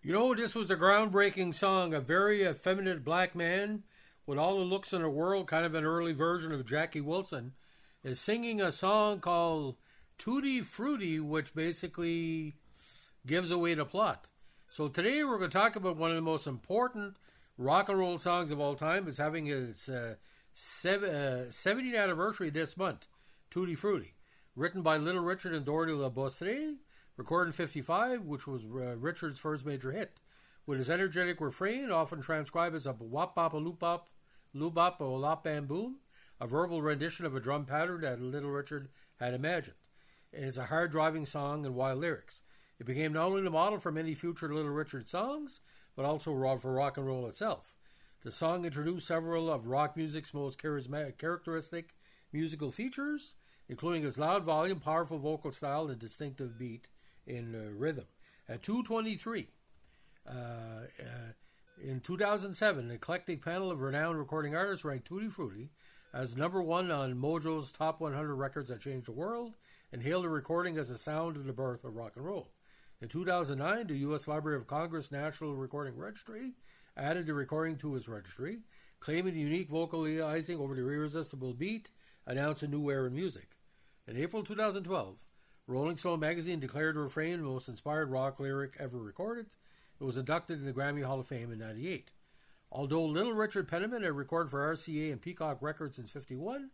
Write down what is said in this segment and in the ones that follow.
You know, this was a groundbreaking song. A very effeminate black man with all the looks in the world, kind of an early version of Jackie Wilson, is singing a song called Tutti Frutti, which basically gives away the plot. So today we're going to talk about one of the most important rock and roll songs of all time. It's having its 70th anniversary this month, Tutti Frutti. Written by Little Richard and Dorothy LaBoisserie, recorded in 1955, which was Richard's first major hit. With his energetic refrain, often transcribed as a wop bop a loop bop, loop-bop or lop bam boom, a verbal rendition of a drum pattern that Little Richard had imagined. It is a hard-driving song and wild lyrics. It became not only the model for many future Little Richard songs, but also for rock and roll itself. The song introduced several of rock music's most characteristic musical features, including its loud volume, powerful vocal style, and distinctive beat in rhythm. At 2:23, in 2007, an eclectic panel of renowned recording artists ranked Tutti Frutti as number one on Mojo's Top 100 Records That Changed the World and hailed the recording as the sound of the birth of rock and roll. In 2009, the U.S. Library of Congress National Recording Registry added the recording to its registry, claiming the unique vocalizing over the irresistible beat announced a new era in music. In April 2012, Rolling Stone magazine declared the refrain the most inspired rock lyric ever recorded. It was inducted in the Grammy Hall of Fame in 1998. Although Little Richard Penniman had recorded for RCA and Peacock Records since 1951,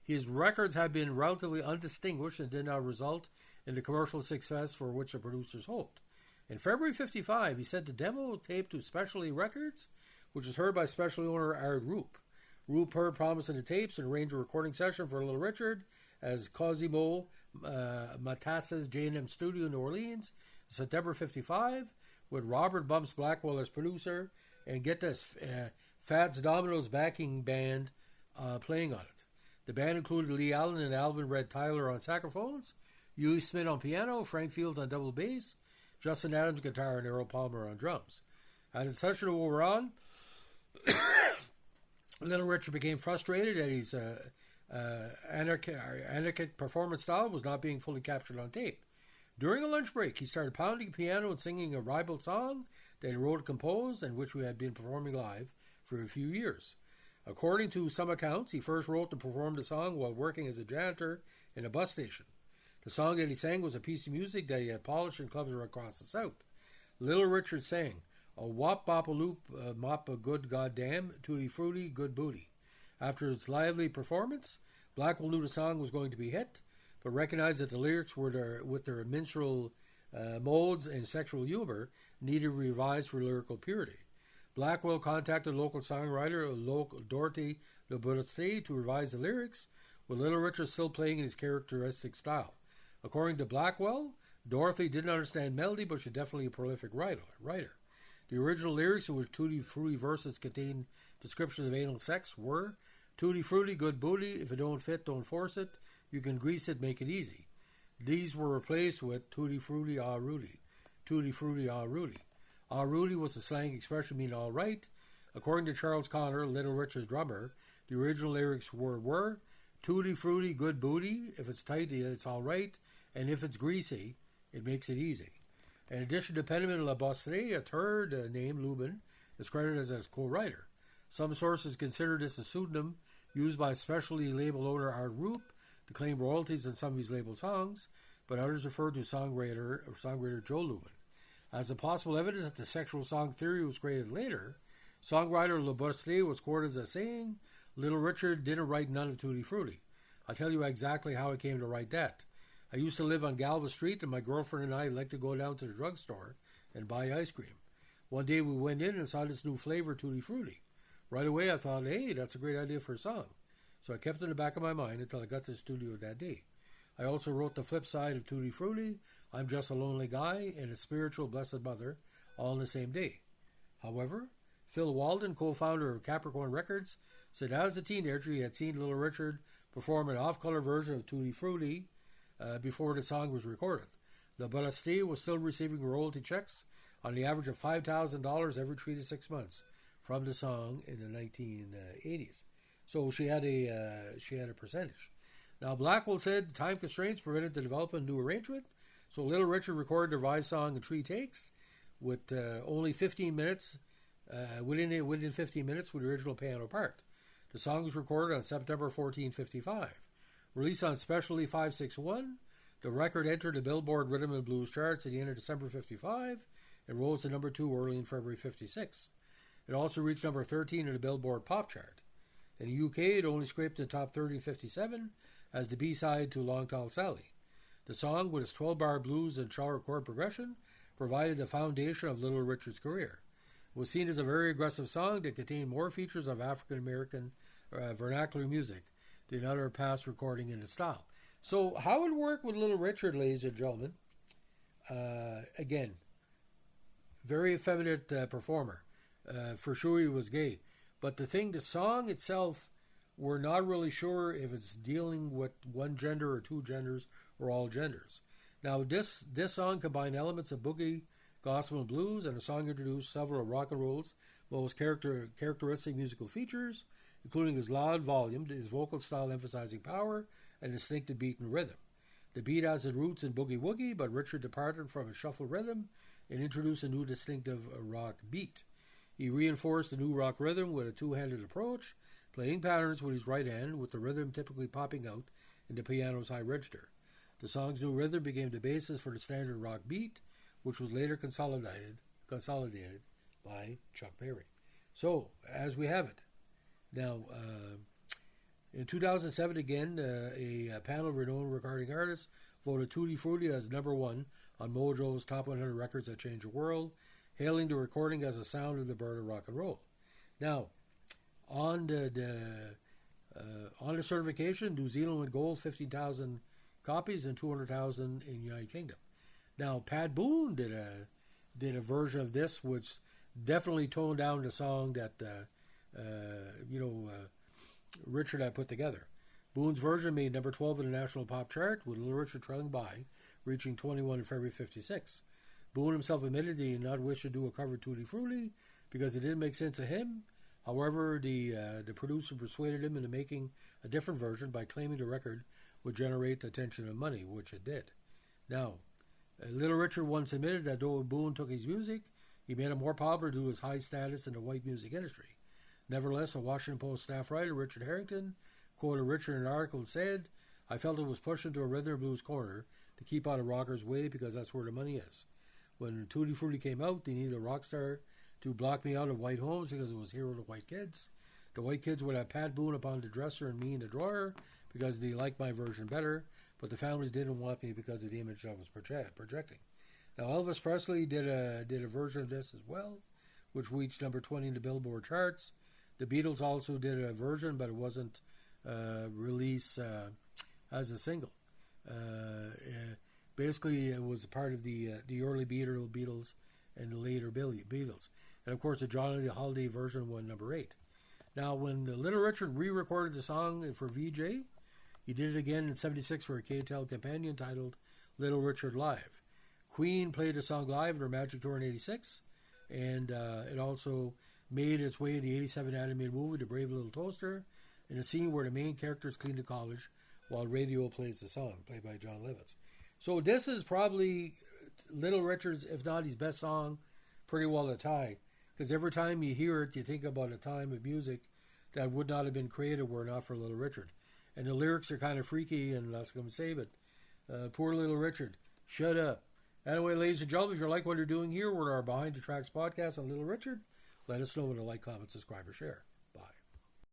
his records had been relatively undistinguished and did not result in the commercial success for which the producers hoped. In February 1955, he sent the demo tape to Specialty Records, which was heard by specialty owner Art Roop. Roop heard promise in the tapes and arranged a recording session for Little Richard as Cosimo Matassa's J&M studio in New Orleans in September 1955, with Robert Bumps Blackwell as producer, and get this, Fats Domino's backing band playing on it. The band included Lee Allen and Alvin Red Tyler on saxophones, Huey Smith on piano, Frank Fields on double bass, Justin Adams guitar, and Errol Palmer on drums. As the session wore on, Little Richard became frustrated that his anarchic performance style was not being fully captured on tape. During a lunch break, he started pounding piano and singing a ribald song that he wrote and composed and which we had been performing live for a few years. According to some accounts, he first wrote and performed the song while working as a janitor in a bus station. The song that he sang was a piece of music that he had polished in clubs across the South. Little Richard sang, "A wop bop a loop mop a good goddamn, tutti frutti, good booty." After his lively performance, Blackwell knew the song was going to be a hit, but recognized that the lyrics were with their minstrel modes and sexual humor needed revised for lyrical purity. Blackwell contacted local songwriter Dorothy LaBoisserie to revise the lyrics, with Little Richard still playing in his characteristic style. According to Blackwell, Dorothy didn't understand melody, but she's definitely a prolific writer. The original lyrics, in which Tutti Frutti verses contained descriptions of anal sex, were "Tutti Frutti, good booty. If it don't fit, don't force it. You can grease it, make it easy." These were replaced with "Tutti Frutti, ah Rudy." Tutti Frutti, ah Rudy. Ah Rudy was a slang expression meaning all right. According to Charles Connor, Little Richard's drummer, the original lyrics were "Tutti Frutti, good booty. If it's tight, it's all right. And if it's greasy, it makes it easy." In addition to Penniman and LaBoisserie, a third name, Lubin, is credited as a co-writer. Some sources consider this a pseudonym used by specialty label owner Art Roop to claim royalties on some of his label songs, but others refer to songwriter Joe Lubin. As a possible evidence that the sexual song theory was created later, songwriter LaBoisserie was quoted as saying, "Little Richard didn't write none of Tutti Frutti. I'll tell you exactly how I came to write that. I used to live on Galva Street, and my girlfriend and I liked to go down to the drugstore and buy ice cream. One day we went in and saw this new flavor, Tutti Frutti. Right away I thought, hey, that's a great idea for a song. So I kept it in the back of my mind until I got to the studio that day. I also wrote the flip side of Tutti Frutti, I'm Just a Lonely Guy, and A Spiritual Blessed Mother, all in the same day." However, Phil Walden, co-founder of Capricorn Records, said as a teenager he had seen Little Richard perform an off-color version of Tutti Frutti before the song was recorded. LaBoisserie was still receiving royalty checks on the average of $5,000 every 3 to 6 months from the song in the 1980s. So she had a percentage. Now, Blackwell said time constraints prevented the development of a new arrangement, so Little Richard recorded the revised song in 3 takes, with only 15 minutes. Within 15 minutes with the original piano part. The song was recorded on September 14, 1955. Released on Specialty 561, the record entered the Billboard Rhythm and Blues charts at the end of December 1955 and rose to number 2 early in February 1956. It also reached number 13 in the Billboard Pop chart. In the UK, it only scraped the top 30 in 1957 as the B-side to Long Tall Sally. The song, with its 12-bar blues and chord progression, provided the foundation of Little Richard's career. It was seen as a very aggressive song that contained more features of African-American vernacular music than other past recording in the style. So how it worked with Little Richard, ladies and gentlemen, again, very effeminate performer. For sure he was gay. But the song itself, we're not really sure if it's dealing with one gender or two genders or all genders. Now, this song combined elements of boogie, gospel, and blues, and the song introduced several of rock and roll's most characteristic musical features, including his loud volume, his vocal style emphasizing power, and distinctive beat and rhythm. The beat has its roots in boogie-woogie, but Richard departed from his shuffle rhythm and introduced a new distinctive rock beat. He reinforced the new rock rhythm with a two-handed approach, playing patterns with his right hand, with the rhythm typically popping out in the piano's high register. The song's new rhythm became the basis for the standard rock beat, which was later consolidated by Chuck Berry. So, as we have it. Now, in 2007, again, a panel of renowned recording artists voted Tutti Frutti as number 1 on Mojo's Top 100 Records That Changed the World, hailing the recording as a sound of the birth of rock and roll. Now, on the certification, New Zealand went gold, 15,000 copies, and 200,000 in the United Kingdom. Now, Pat Boone did a version of this, which definitely toned down the song that Richard had put together. Boone's version made number 12 in the national pop chart, with Little Richard trailing by, reaching 21 in February 1956. Boone himself admitted he did not wish to do a cover of Tutti Frutti because it didn't make sense to him. However, the producer persuaded him into making a different version by claiming the record would generate attention and money, which it did. Now, Little Richard once admitted that though Boone took his music, he made it more popular due to his high status in the white music industry. Nevertheless, a Washington Post staff writer, Richard Harrington, quoted Richard in an article and said, "I felt it was pushed into a rhythm and blues corner to keep out of rockers' way because that's where the money is. When Tutti Frutti came out, they needed a rock star to block me out of white homes because it was hero to white kids. The white kids would have Pat Boone upon the dresser and me in the drawer because they liked my version better, but the families didn't want me because of the image I was projecting." Now, Elvis Presley did a version of this as well, which reached number 20 in the Billboard charts. The Beatles also did a version, but it wasn't released as a single. Basically, it was a part of the early Beatles and the later Beatles. And, of course, the Johnny Holiday version won number 8. Now, when Little Richard re-recorded the song for VJ, he did it again in 1976 for a KTEL companion titled Little Richard Live. Queen played the song live in her Magic Tour in 1986, and it also made its way in the 1987 animated movie The Brave Little Toaster, in a scene where the main characters clean the college while radio plays the song, played by John Lovitz. So this is probably Little Richard's, if not his best song, pretty well a tie. Because every time you hear it, you think about a time of music that would not have been created were it not for Little Richard. And the lyrics are kind of freaky, and that's what I'm going to say, but poor Little Richard, shut up. Anyway, ladies and gentlemen, if you like what you're doing here with our Behind the Tracks podcast on Little Richard, let us know with a like, comment, subscribe, or share.